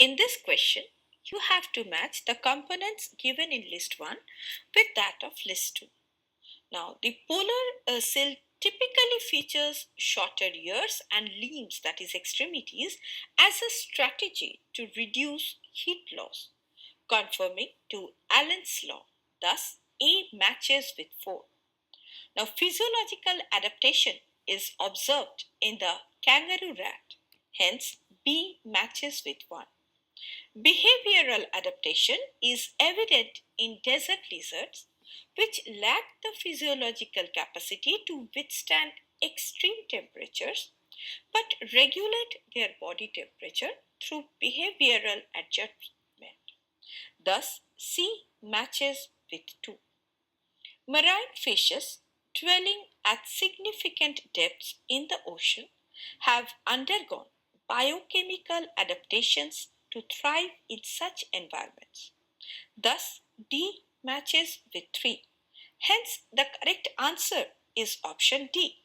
In this question, you have to match the components given in list 1 with that of list 2. Now, the polar seal typically features shorter ears and limbs, that is extremities, as a strategy to reduce heat loss, conforming to Allen's law. Thus, A matches with 4. Now, physiological adaptation is observed in the kangaroo rat. Hence, B matches with 1. Behavioral adaptation is evident in desert lizards, which lack the physiological capacity to withstand extreme temperatures but regulate their body temperature through behavioral adjustment. Thus, C matches with 2. Marine fishes dwelling at significant depths in the ocean have undergone biochemical adaptations to thrive in such environments. Thus, D matches with 3. Hence, the correct answer is option D.